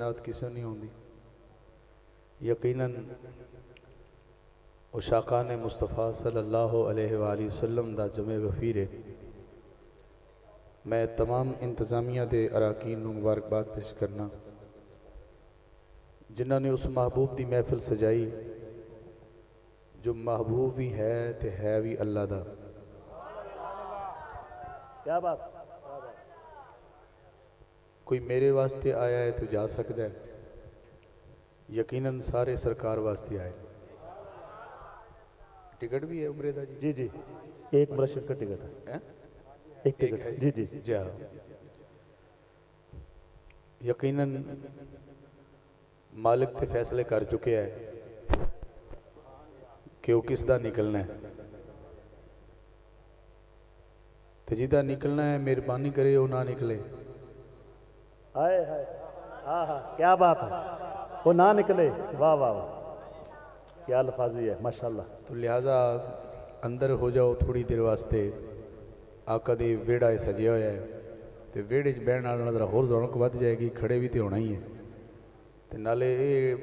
नात किसी नहीं आती। यकीनन उशाकान मुस्तफ़ा सल्लल्लाहु अलैहि वसल्लम दा जमे गफीर है। मैं तमाम इंतज़ामिया के अराकीन नूं मुबारकबाद पेश करना जिन्होंने उस महबूब की महफिल सजाई जो महबूब भी है तो है भी अल्लाह दा। क्या बात। कोई मेरे वास्ते आया है तो जा सकता है, यकीनन सारे सरकार वास्ते आए। टिकट भी है उम्रे दा जी? जी जी, एक ब्रशर का टिकट है। एक टिकट है जी जी जा। यकीनन मालिक ते फैसले कर चुके हैं कि वो किस दा निकलना है, तो जिदा निकलना है मेहरबानी करे वो ना निकले। हाय हाय, हाँ हाँ, क्या बात है, वो ना निकले। वाह वाह वाह, क्या अल्फाजी है माशाल्लाह। तो लिहाजा अंदर हो जाओ थोड़ी देर वास्ते। आका दे वेड़ा सजिया होया है तो वेड़े च बहन वाले जरा होर रौनक वध जाएगी, खड़े भी तो होना ही है। तो नाले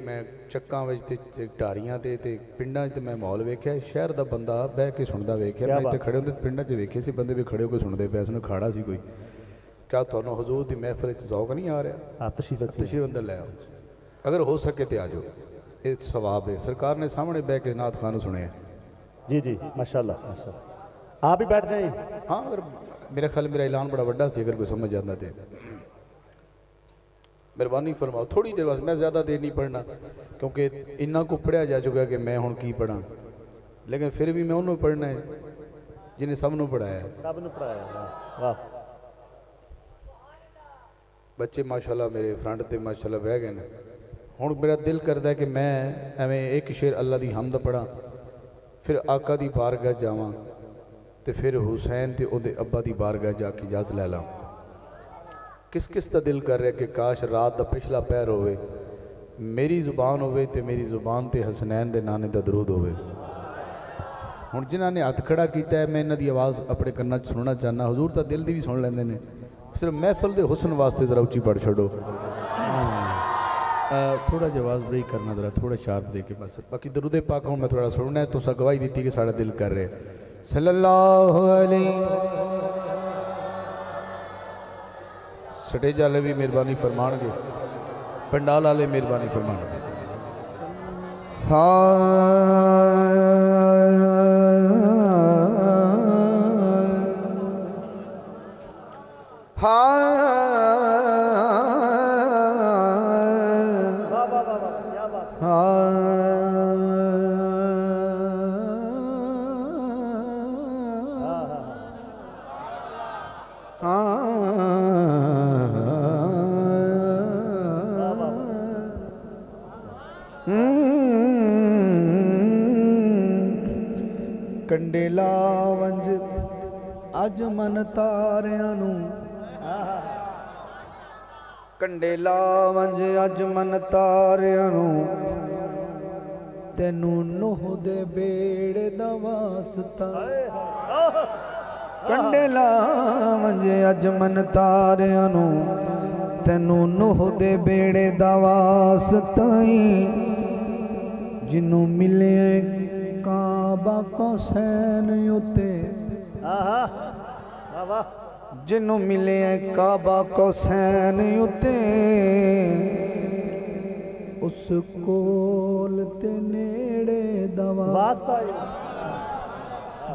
मैं चक्कां विच ते ढारियां ते पिंडां च मैं माहौल वेख्या, शहर का बंदा बह के सुनता वेख्या। मैं इत्थे खड़े होंदे पिंडां च वेखे सी बंदे भी खड़े होकर सुनते पे सन, खाड़ा सी कोई। क्या तुहानूं हुजूर दी महफिल च ज़ौक नहीं आ रहा? तशरीफ अंदर ले आओ, अगर हो सके तो आ जाओ, ये सवाब है। सरकार ने सामने बह के नात खान सुने। जी जी माशाल्लाह माशाल्लाह, आप ही बैठ जाइए। हाँ, अगर मेरा ख्याल मेरा ऐलान बड़ा बड़ा सी, अगर कोई समझ जाता तो मेहरबानी फरमाओ थोड़ी देर वास्ते। मैं ज़्यादा देर नहीं पढ़ना क्योंकि इन्ना को पढ़िया जा चुका कि मैं हुण की पढ़ा, लेकिन फिर भी मैं उन्होंने पढ़ना है जिन्हें सबनों पढ़ाया। सबनों पढ़ाया, वाह। बच्चे माशाल्लाह मेरे फ्रंट ते माशाल्लाह बह गए। हुण मेरा दिल करता है कि मैं एवें एक शेर अल्लाह दी हमद पढ़ा, फिर आका दी बारगाह जावां ते फिर हुसैन ते उहदे अब्बा दी बारगाह जाके इजाज़त लै ला। किस किस का दिल कर रहा है कि काश रात का पिछला पैर होवे, मेरी जुबान होवे ते मेरी जुबान ते हसनैन दे नाने दा दरूद होवे। हुण जिन्हां ने हथ खड़ा किया है, मैं इन्हां दी आवाज़ अपने कन्नां च सुनना चाहना। हुजूर तां दिल दी भी सुन लैंदे ने, सिर्फ महफिल दे हुसन वास्ते जरा उच्ची पढ़ छड़ो। थोड़ा जी आवाज़ बड़ी करना जरा, थोड़ा शार्प दे के बस। बाकी दरूदे पाक हूँ मैं थोड़ा सुनना है। तुसां गवाही दी कि साड़ा दिल कर रहे सल्लल्लाहु अलैहि। स्टेज वाले भी मेहरबानी फरमानगे, पंडाल वाले मेहरबानी फरमानगे। कंडेला वंज अज मन तारियां नूं, कंडेला वंज अज मन तारियां नूं, तैनू नूह दे बेड़े दा वास्ता। कंडेला वंज अज मन तारियां नूं, तैनू नूह दे बेड़े दा वास्ता। जिन्नू मिले काबा कौसैन उते, जिन्नू मिले काबा कौसैन उते, उस कोल ते नेड़े दा वास्ता।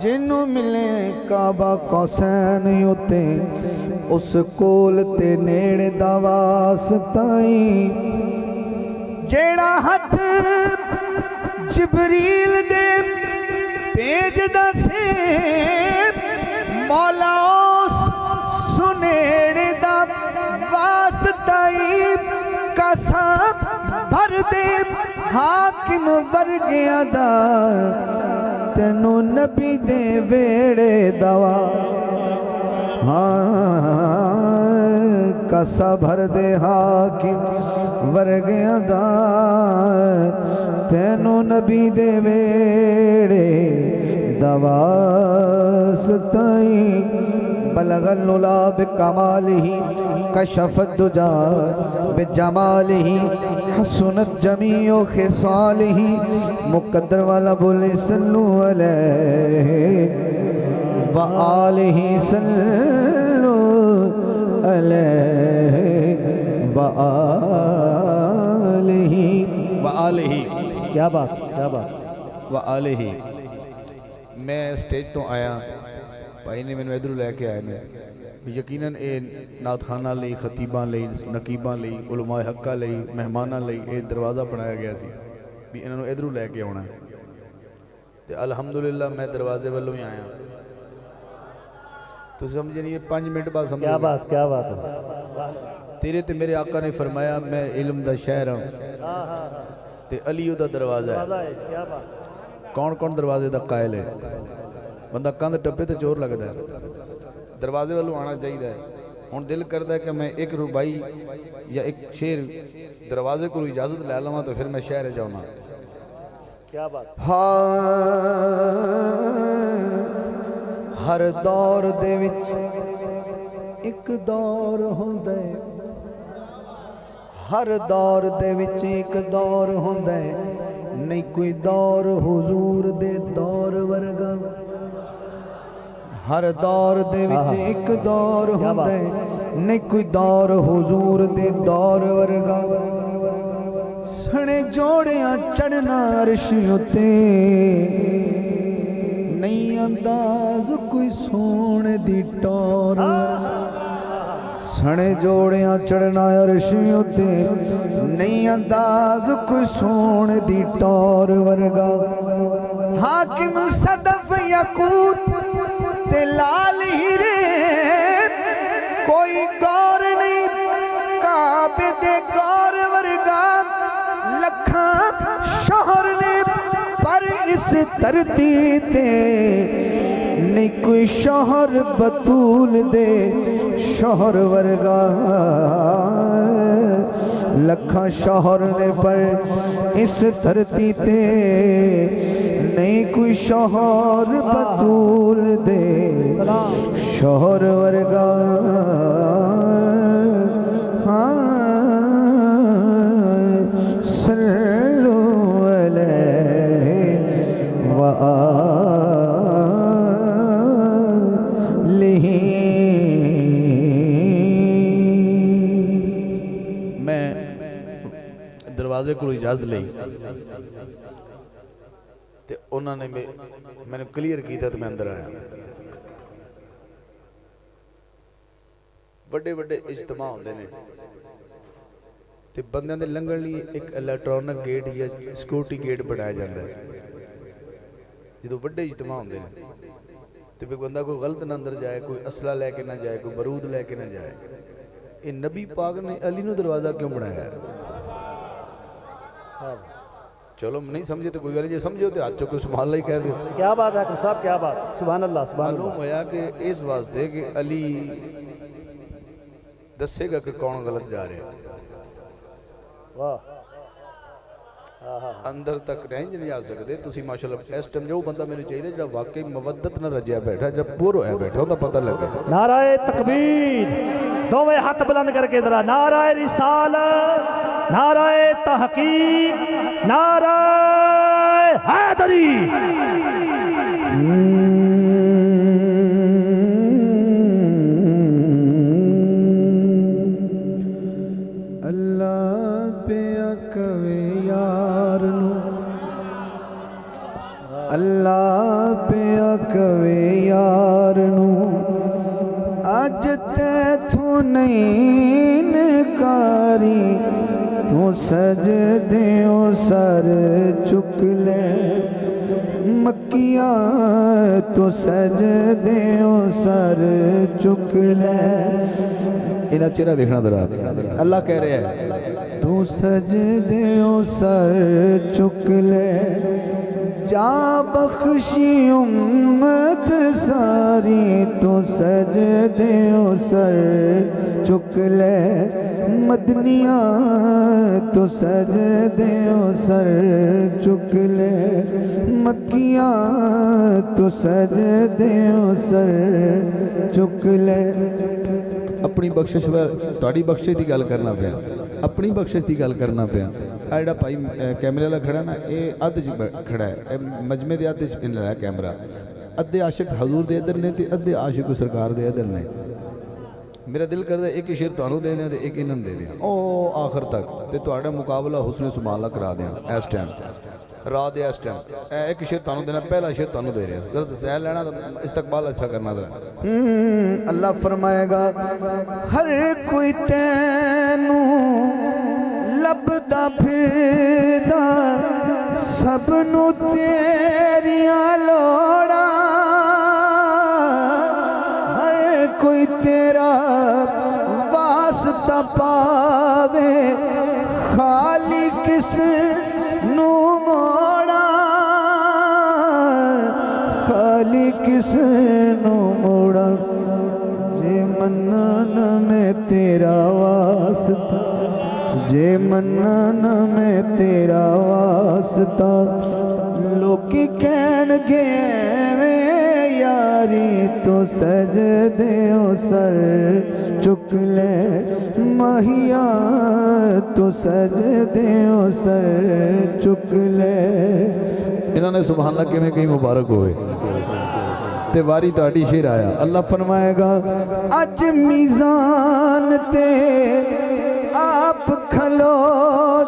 जिन्नू मिले काबा कौसैन उते, उस कोल ते नेड़े दा वास्ता। जेड़ा हथ जिबरील दे भेज दसे, मौला उस सुनेड़े दा वास्ता। कसम भर दे हाकिम वर्गिया दा, तैनू नबी दे वेड़े दवा। कसा भर दे हाकिम वर्गिया दा, तैनू नबी दे वेड़े दवास्ताई। बलगल उला बिकमालिही कशफत दुजा बिजमालिही हसनत जमीओ खिसालिही मुकद्दर वाला बोले सल्लु अलैहि व आलिही सल्लु अलैहि व आलिही व आलिही क्या बात, क्या बात। व आलिही। मैं स्टेज तो आया, भाई ने मैंने इधरों लैके आए ने यकीनन ये नातखाना लई, खतीबां लई, नकीबां लई, उलमाए हक्का लई, मेहमानां लई ये दरवाज़ा बनाया गया सी भी इन्होंने इधरों लैके आना। तो अल्हम्दुलिल्लाह मैं दरवाजे वालों ही आया। तो समझे नहीं, 5 मिनट बाद समझ। क्या बात, क्या बात है। तेरे ते मेरे आका ने फरमाया मैं इल्म दा शहर हाँ ते अली दा दरवाज़ा है। क्या बात। कौन कौन दरवाजे दा कायल है? बंदा कंध टप्पे तो चोर लगता है, दरवाजे वालों आना चाहिए। हुण दिल करता है कि मैं एक रुबाई या एक शेर दरवाजे को इजाजत लै लवां तो फिर मैं शहर जाऊना। क्या बात। हाँ हर दौर दे विच एक दौर हुंदा है, हर दौर दे विच एक दौर हुंदा है, नहीं कोई दौर हुजूर दे दौर वर्गा। हर दौर दे विच एक दौर हुंदा है, नहीं कोई दौर हुजूर दे दौर वर्गा। सने जोड़ियां चढ़ना अर्श उत्ते, नहीं अंदाज कोई सोने दी टौर। सने जोड़ियां चढ़ना अर्श उत्ते, नहीं अंदाज कोई सोने दी टौर वर्गा। हाकिम सदफ याकूत ते लाल हीरे, कोई गौर नहीं काबे दे गौर वर्गा। लखा शोहर ने पर इस धरती ते, नहीं कोई शोहर बतूल दे शोहर वर्गा। लखा शोहर ने पर इस धरती ते, नहीं कोई शोहर बतूल दे शोहर वर्गा। हाँ सल्लु अलैहि व आलिही। मैं दरवाजे को इजाजत ली ते उन्होंने मैंने क्लीयर किया तो मैं अंदर आया। बड़े बड़े इज्तमा होंदे ने ते बंदियां दे लंघण लई एक इलैक्ट्रॉनिक गेट या सिक्योरिटी गेट बनाया जाता है। जो बड़े इज्तमा होंदे ने ते कोई बंदा कोई गलत ना अंदर जाए, कोई असला लैके ना जाए, कोई बरूद लैके ना जाए। ये नबी पाक ने अली नूं दरवाज़ा क्यों बनाया? चलो नहीं समझे तो कोई गल नहीं, समझो तो हाथ चुको सुभान अल्लाह ही कह दो। क्या बात है साहब, क्या बात। सुभान अल्लाह, सुभान मालूम अल्लाह। होया कि इस वास्ते कि अली दसेगा कि कौन गलत जा रहा है। वाह। अंदर तक नहीं जा सकते तुसी माशाअल्लाह। इस टाइम जो बंदा मैंने चाहिए जो वाकई मवद्दत न रजिया बैठा, जब पूर होया बैठा उसका पता लगे। नाराए तकबीर, दोवें हाथ बुलंद करके जरा नाराए रिसालत, नाराए तहकीक, नाराए हैदरी। अल्लाह पे कवे यार नू, अज तैथू नहीं नकारी, तू सजदे सर चुक ले। मक्किया तू सजदे सर चुक ले। इन्हें चेहरा देखना जरा, अल्लाह कह रहे हैं तू सजदे सर चुक ले। जा बख्शी उम्मत सारी, तो सजदे सर चुक ले। मदनिया तो सजदियों सर चुक ले, मक्कियां तो सजदियों सर चुक ले। अपनी बख्शिश तुहाडी बख्शिश की गल करना पिया, अपनी बख्शिश की गल करना पिया। आ जिहड़ा भाई कैमरे वाला खड़ा ना, ये अद्ध च खड़ा है, मजमे के अद्ध च लाया कैमरा। अद्धे आशिक हजूर दे इधर ने ते अद्धे आशिक सरकार दे इधर ने। मेरा दिल करता एक ही शेर तुहानू दे दें, एक इन्होंने दे दें ओ आखिर तक, तो तुहाडा मुकाबला हुस्न सुमाला करा दें इस टाइम रात इस टाइम। एक शेर तुहानू देना, पहला शेर तुहानू दे रहे हैं, गलत सह लेना तो इस्तकबाल अच्छा करना था। अल्लाह फरमाएगा हर कोई तैनू लभदा फिरदा, सबनू तेरियां लोड़ा, हर कोई तेरा वास्ता पावे, खाली किस नू मोड़ा, खाली किस नू मोड़ा। जे मन्नन में तेरा वास्ता, जे मन्नन में तेरा वास्ता, लोकी कहणगे एवें यारी तो सजदियों सर चुक ले, माहिया तो सजदियों सर चुक ले। इन्होंने सुभान अल्लाह किवें कई मुबारक होए ते वारी तुहाडी शेर आया। अल्लाह फरमाएगा अज मीज़ान ते आप खलो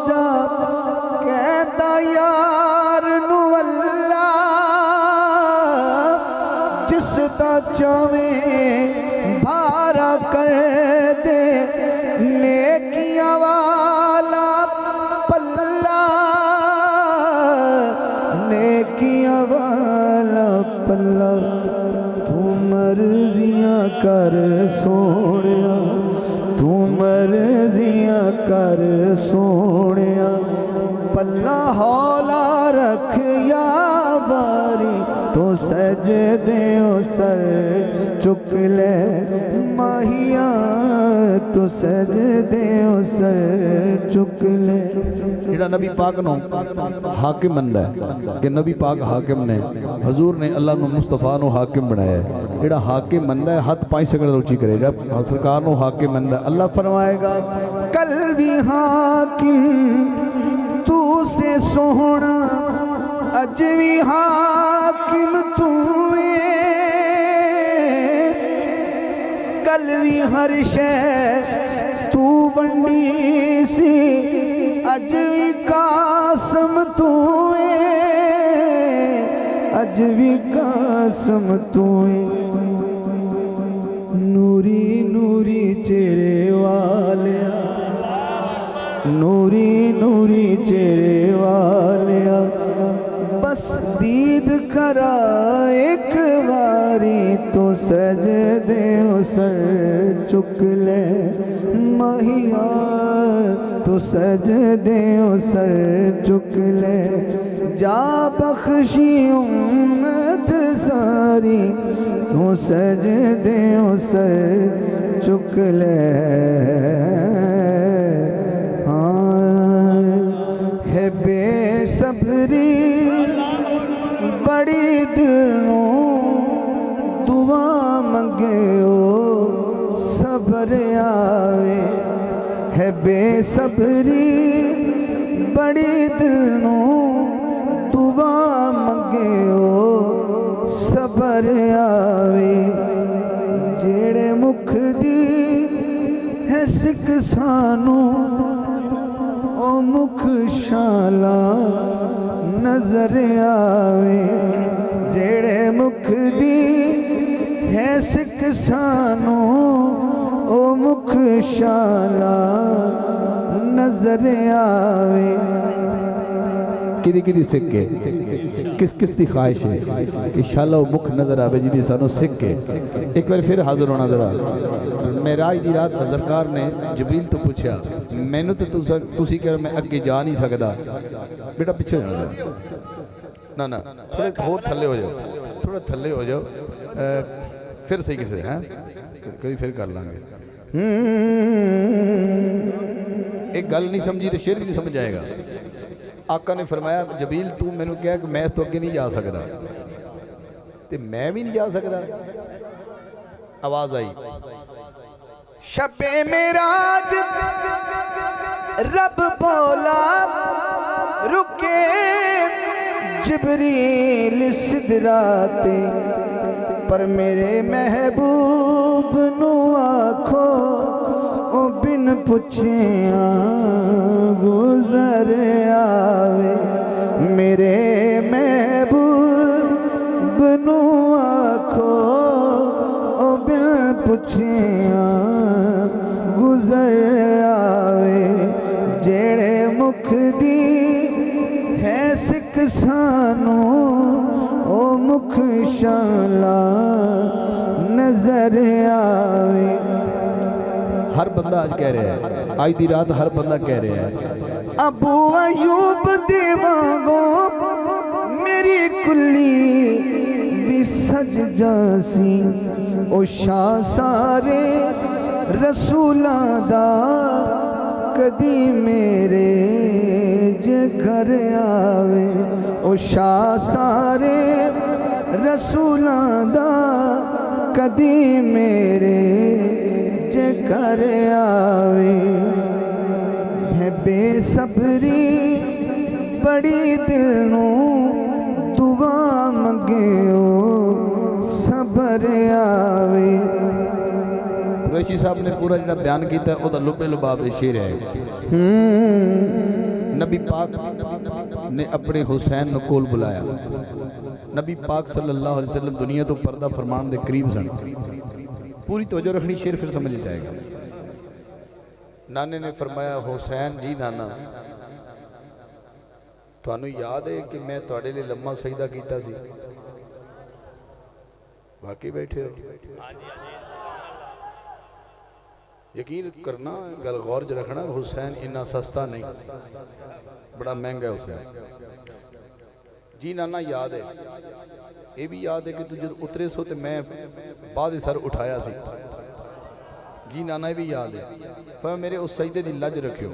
जा, कहता यार नू अल्लाह, जिसदा चावे भारा कर दे, नेकियां वाला पल्ला, नेकियां वाला पल्ला। तू मर्जियां कर सोनिया, तू मर्जियां कर सोनिया, पल्ला हौला रख या बारी तो सजदियों सर चुक ले, माहिया तो सजदियों सर चुक ले। जिहड़ा नबी पाक नो हाकिम मनदा है कि नबी पाक हाकिम ने, हजूर ने अल्लाह नु मुस्तफा नु हाकिम बनाया है। जिहड़ा हाकिम मनदा है हाथ पाई सकड़ ऊंची करे, जब सरकार नु हाकिम मनदा। अल्लाह फरमाएगा कल भी हाकिम तू से सोहना, अज भी हाकिम तू कल भी हर शै तू वंडी सी, अज भी कासम तू अज भी कासम तू। नूरी नूरी चेहरे वालिया, नूरी नूरी चेहरे वालिया, बस दीद करा एक बारी तो सजदियों सर चुक ले, माहिया तो सजदियों सर चुक ले। जा बख्शी उम्मत सारी तो सजदियों सर चुक ले। हाँ है बेसब्री बड़ी दिलों दुआ मंगे ओ सब्र आवे, है बेसब्री बड़ी दिलों दुआ मंगे ओ सब्र आवे। जेड़े मुख दी है सिक सानू ओ मुख शाला नजर आवे, जेड़े मुख दी है सिक सानू ओ मुख शाला नजर आवे। किदी किदी सिख के किस किस की ख्वाहिश है कि शाला मुख नजर आवे जी सानू सिख के। एक बार फिर हाजिर होना जरा। मेराज दी रात सरकार ने जबरील तो पूछा, मैनू तो तुसी कह मैं अगे जा नहीं सकता, बेटा पीछे हो जाओ ना ना, थोड़े होर थल्ले हो जाओ, थोड़ा थल्ले हो जाओ, फिर सही किसे हैं कभी फिर कर लांगे। एक गल नहीं समझी तो शेर भी नहीं समझ आएगा। आका ने फरमाया जबील तू मैनू कहा कि मैं इस तो अगे नहीं जा सकता, तो मैं भी नहीं जा सकता। आवाज आई शबे मेराज रब बोला रुके जिब्रील सिदराते, पर मेरे महबूब नू आखो ओ बिन पुछिया गुजर आवे। मेरे महबूब नू आखो ओ बिन पुछिया गुजर आवे। जेड़े मुख दी है सिख सानू ओ मुख शाला नजर आवे। हर बंदा आज कह रहा है, आज दी रात हर बंदा कह रहा है अबू अयूब देवांगो मेरी कुल्ली भी सज जासी। ओ शाह सारे रसूलां दा कदी मेरे जे घर आवे। ओ शाह सारे रसूलां दा कदी मेरे जे घर आवे। है बेसबरी बड़ी दिल नू दुआ मंगे ओ सबर आवे। कुरैशी साहब ने पूरा जो बयान किया वह लुबे लुबाब शेर है। नबी पाक ने अपने हुसैन को कोल बुलाया। नबी पाक सल्लल्लाहु अलैहि वसल्लम दुनिया तो पर्दा फरमान के करीब सन। पूरी तवज्जो रखनी, शेर फिर समझ जाएगा। नाने ने फरमाया हुसैन जी नाना तुहानू याद है कि मैं तुहाडे लिए लम्मा सजदा कीता सी? बाकी बैठे हो, यकीन करना, गल गौर च रखना, हुसैन इन्ना सस्ता नहीं, बड़ा महंगा है हुसैन जी नाना। याद है, ये भी याद है कि तू जब उतरे सो तो मैं बाद सर उठाया सी जी नाना। ये भी याद है, फिर मेरे उस सजदे की लज रखियो।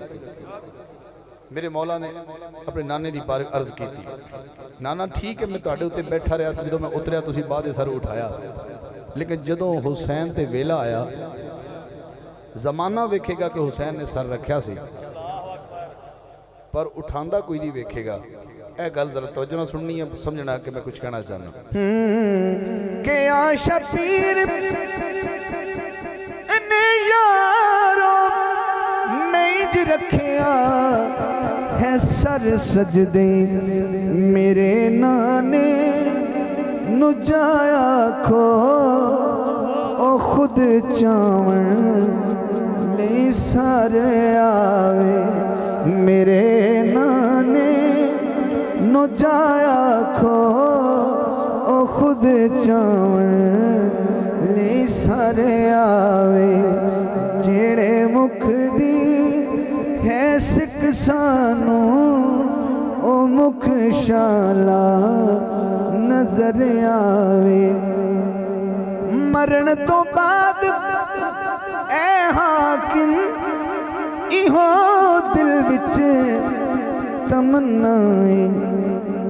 मेरे मौला ने अपने नाने की बार अर्ज की थी, नाना ठीक है मैं तुहाडे उत्ते बैठा रहा, जो मैं उतरिया तुसीं बाद सर उठाया, लेकिन जदों हुसैन ते वेला आया जमाना वेखेगा कि हुसैन ने सर रखा सी पर उठांदा कोई नहीं वेखेगा। यह गल जरा तवज्जो नाल सुननी है, समझना कि मैं कुछ कहना चाहना। के आ शफीर ने यारो मेज रखिया है सर सजदे। मेरे नाने नु जाया खो ओ खुद चावण ले सर आवे। मेरे नाने नु जाया खो ओ खुद चावण ले सर आवे। जेड़े मुख दी है सिख सानू ओ मुख शाला नजर आवे। मरण तो बाद ए हाकिम इहो दिल विच तमन्नाए।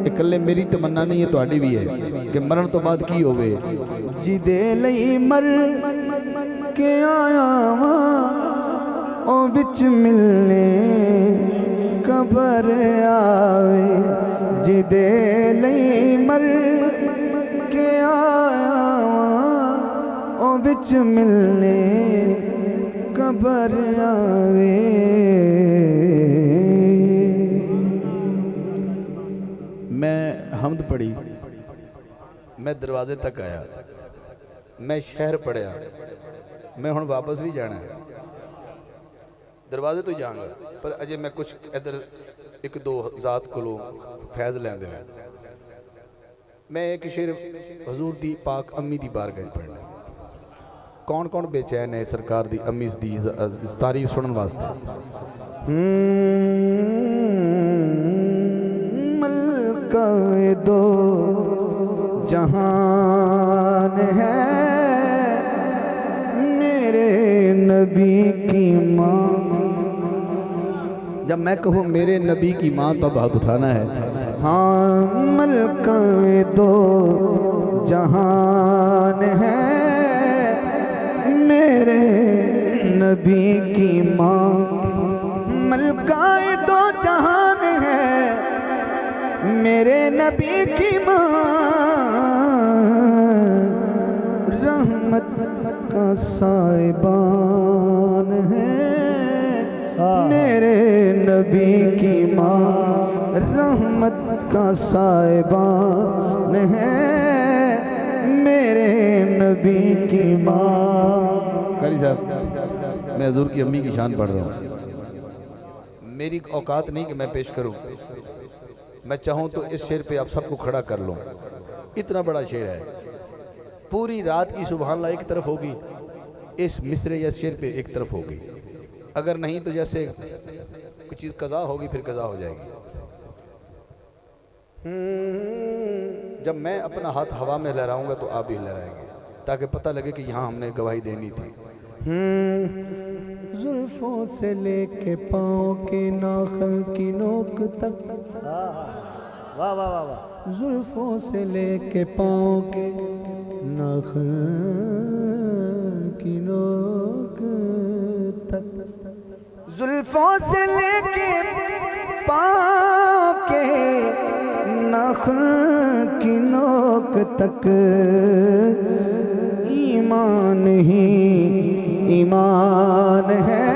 इकल्ले मेरी तमन्ना नहीं है, तुहाडी भी है कि मरण तो बाद की होवे। जिदे लई मर के आया वां ओ विच मिलने कबर आवे। जिदे लई मर के आया वां ओ विच मिलने कबर आवे। मैं हमद पढ़ी, मैं दरवाजे तक आया, मैं शहर पढ़िया, मैं हुण वापस भी जाना है, दरवाजे तो जाऊंगा, पर अजे मैं कुछ इधर एक दो जात को फैज़ लैंदे हैं। मैं एक शेर हजूर दी पाक अम्मी दी बारगाह पढ़ना। कौन कौन बेचैन है सरकार दी अम्मी दी तारीफ सुनने वास्ते? मलका दो जहान है मेरे नबी की माँ। मैं कहूँ मेरे नबी की माँ तो बहुत उठाना है। हाँ मलकाए दो जहान है मेरे नबी की माँ, मलकाए दो जहान है मेरे नबी की माँ, रहमत का साइबान है मेरे नबी की माँ, रहमत का साइबान है मेरे नबी की माँ। कारी साहब मैं हजूर की अम्मी की शान पढ़ रहा हूँ। मेरी औकात नहीं कि मैं पेश करूँ, मैं चाहूँ तो इस शेर पे आप सबको खड़ा कर लूँ। इतना बड़ा शेर है, पूरी रात की सुभान अल्लाह एक तरफ होगी, इस मिसरे या शेर पे एक तरफ होगी। अगर नहीं तो जैसे कुछ चीज़ कज़ा होगी फिर कज़ा हो जाएगी। जब मैं अपना हाथ हवा में लहराऊंगा तो आप भी लहराएंगे, ताकि पता लगे कि यहाँ हमने गवाही देनी थी। जुल्फों से लेके पाँव के नाखन की नोक तक, वाह वाह वाह वाह, जुल्फों से लेके पाँव के नाखन की नोक तक, जुल्फों से लेके पाँव के नाखन की नोक तक, ईमान ही ईमान है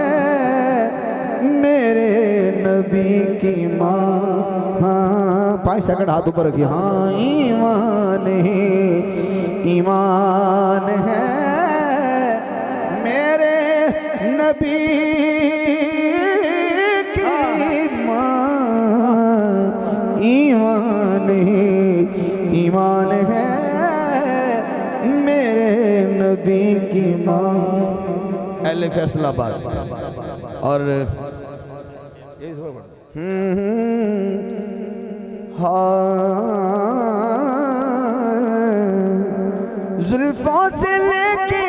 मेरे नबी की माँ। हाँ 5 सेकंड हाथ ऊपर रखिए। हाँ ईमान ही ईमान है मेरे नबी की माँ, ईमान ही ईमान है मेरे नबी की माँ। अहले फैसलाबाद और जुल्फों से लेके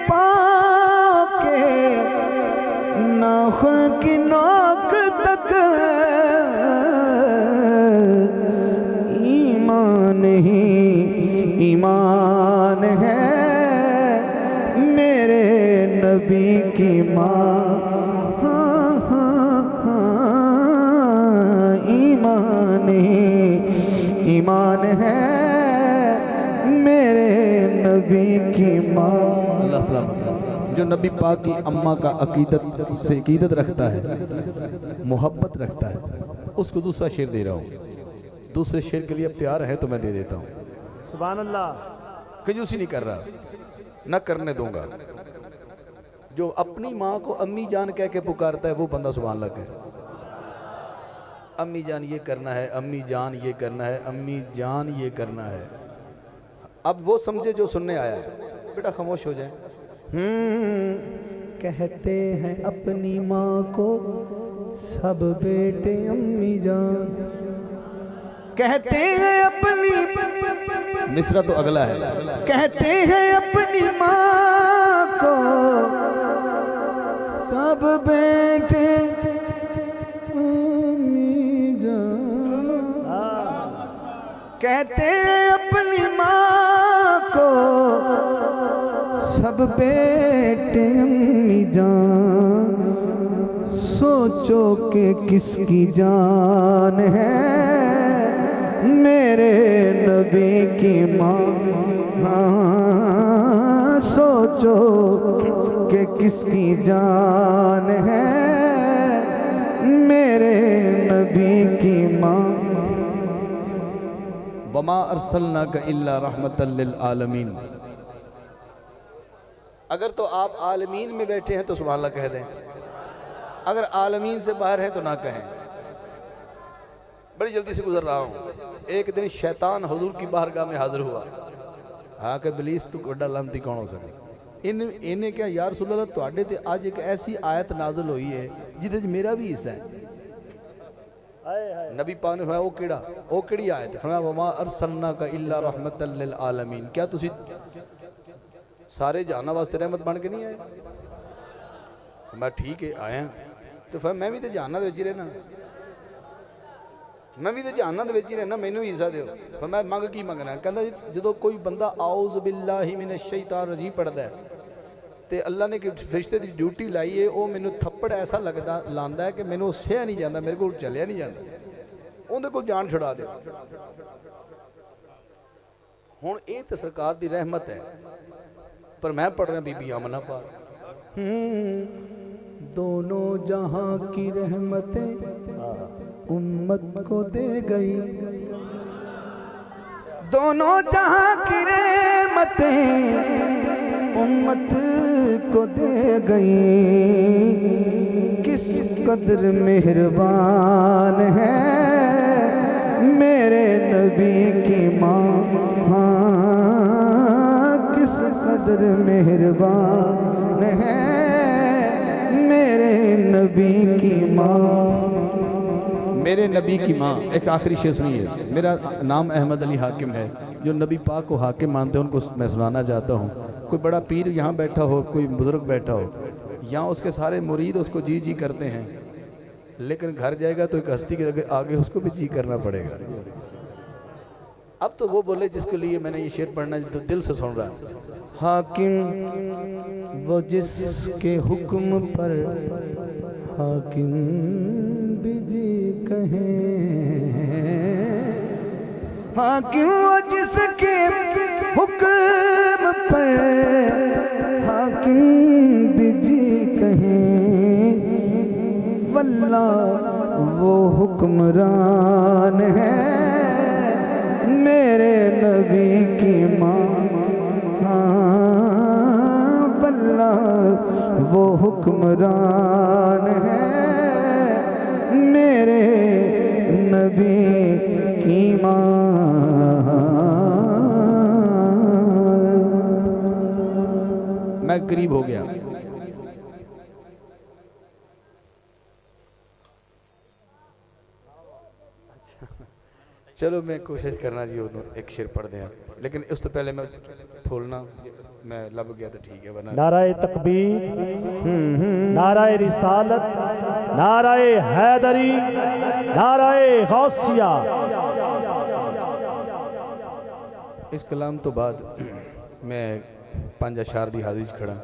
पाँव के नाखुन की नोक तक, ईमान ही ईमान है मेरे नबी की माँ। हाँ हाँ हाँ ईमान ही ईमान है मेरे नबी की माँ। अल्लाह सलाम। जो नबी पाक की अम्मा का अकीदत से अकीदत रखता है, मोहब्बत रखता है, उसको दूसरा शेर दे रहा हूँ। दूसरे शेर के लिए अब तैयार है तो मैं दे देता हूँ। सुभान अल्लाह। कंजूसी नहीं कर रहा, न करने दूंगा। जो अपनी माँ को अम्मी जान कह के पुकारता है वो बंदा सुभान अल्लाह कहे। अम्मी जान ये करना है, अम्मी जान ये करना है, अम्मी जान ये करना है। अब वो समझे जो सुनने आया है। बेटा खामोश हो जाए। कहते हैं अपनी माँ को सब बेटे अम्मी जान, कहते हैं अपनी, मिसरा तो अगला है। कहते हैं अपनी माँ को सब बेटे अम्मी जान, कहते हैं अपनी माँ को सब बेटे अम्मी जान, सोचो कि किसकी जान है मेरे नबी की माँ। हाँ सोचो कि किसकी जान है मेरे नबी की माँ। वमा अरसलनाका इल्ला रहमतल लिल आलमीन। अगर तो आप आलमीन में बैठे हैं तो सुभान अल्लाह कह दें, अगर आलमीन से बाहर हैं तो ना कहें। बड़ी जल्दी से गुजर रहा हूँ। एक दिन शैतान हुजूर की बारगाह में हाजिर हुआ। हाँ कि बिलीस तू बड़ा लानती कौन हो सके। इन्हें क्या यार रसूल अल्लाह तुहाडे ते आज एक ऐसी आयत नाजिल हुई है जिहदे च मेरा भी हिस्सा है। नबी पाक ने फरमाया वो केड़ी आयत है? फरमाया वमा अरसलनाका इल्ला रहमतल लिल आलमीन। क्या तुसी सारे जहाना वास्ते रहमत बन के नहीं आए? मैं ठीक है आया। तो फिर मैं भी तो जहानात विच ही रहना, मैं भी तो जहानात विच ही रहना, मैनू भी हिस्सा दिओ। फिर मैं मंग की मंगना, कहंदा जी जो कोई बंदा आउज़ बिल्लाहि मिनश शैतान रजीम पढ़दा है तो अल्लाह ने फरिश्ते की ड्यूटी लाई है, वो मैनू थप्पड़ ऐसा लगता लांदा है कि मैनू सहा नहीं जाता, मेरे को चलिया नहीं जाता, उहदे कोल जान छुड़ा दे। हुण ये तो सरकार की रहमत है, पर मैं पढ़ रहा बीबी आमना पाक, दोनों जहां की रहमतें उम्मत को दे गई, दोनों जहां की रहमतें उम्मत को दे गई, किस कदर मेहरबान है मेरे नबी की माँ, किस कदर मेहरबान है मेरे नबी की माँ, मेरे नबी की माँ। एक आखिरी शेर सुनिए, मेरा नाम अहमद अली हाकिम है, जो नबी पाक को हाकिम मानते हैं उनको मैं सुनाना चाहता हूँ। कोई बड़ा पीर यहाँ बैठा हो, कोई बुजुर्ग बैठा हो, यहाँ उसके सारे मुरीद उसको जी जी करते हैं, लेकिन घर जाएगा तो एक हस्ती के आगे उसको भी जी करना पड़ेगा। अब तो वो बोले जिसके लिए मैंने ये शेर पढ़ना तो दिल से सुन रहा है। हाकिम वो जिसके हुक्म पर हाकिम भी जी कहें, हाकिम वो जिसके हुक्म पर हाकिम भी जी कहें, वल्लाह वो हुक्मरान है मेरे नबी की माँ, वल्लाह वो हुक्मरान है मेरे नबी की माँ। मैं करीब हो गया। चलो मैं कोशिश करना जी एक शेर पढ़ दें, लेकिन उस तो पहले मैं फूलना मैं लब गया तो ठीक है, वरना नाराए तकबीर, नाराए रिसालत, नाराए हैदरी, नाराए गौसिया। इस कलाम तो बाद मैं 5 अशार की हाजिर खड़ा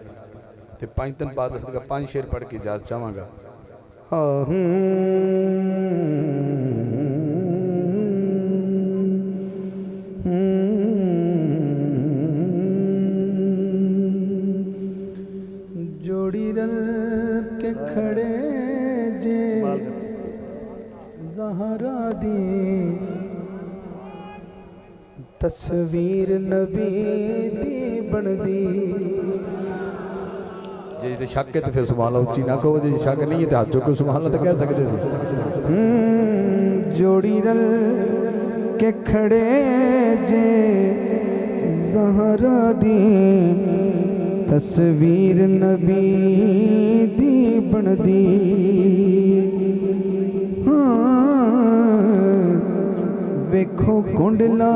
तो 5 दिन बाद 5 शेर पढ़ के इजाजत चाहांगा। जोड़ी रल के खड़े जे ज़हरा दी, तस्वीर नबी दी बन दी। जे शक है तो फिर सुभान अल्लाह उच्ची ना कहो, जे शक नहीं है तो हाथ चुको सुभान अल्लाह तो कह सकते थे। जोड़ी रल के खड़े जे ज़हरा दी, तस्वीर नबी दी बन दी। वेखो कुंडला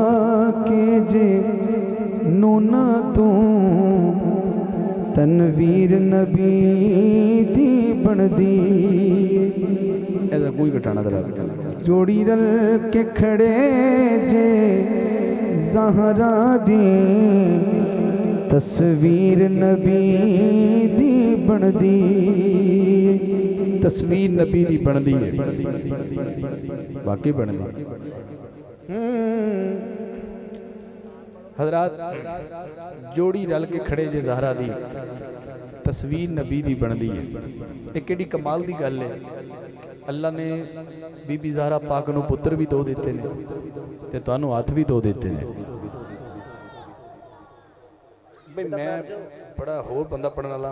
के जे नूना तू, तनवीर नबी दी बन दी। ऐसा कोई घटाना दरा जोड़ी रल के खड़े जे ज़हरा दी, तस्वीर नबी दी बन दी। तस्वीर नबी दी बन दी है, बाकी बन दी। हजरात जोड़ी रल के खड़े जे ज़हरा दी, तस्वीर नबी दी बन दी है। एक केड़ी कमाल दी गल है, अल्लाह ने बीबी ज़हरा पाक नूं पुत्र भी दो दिते ने ते तुहानूं हथ भी दो दिते ने। भाई मैं बड़ा होर बंदा पढ़ने वाला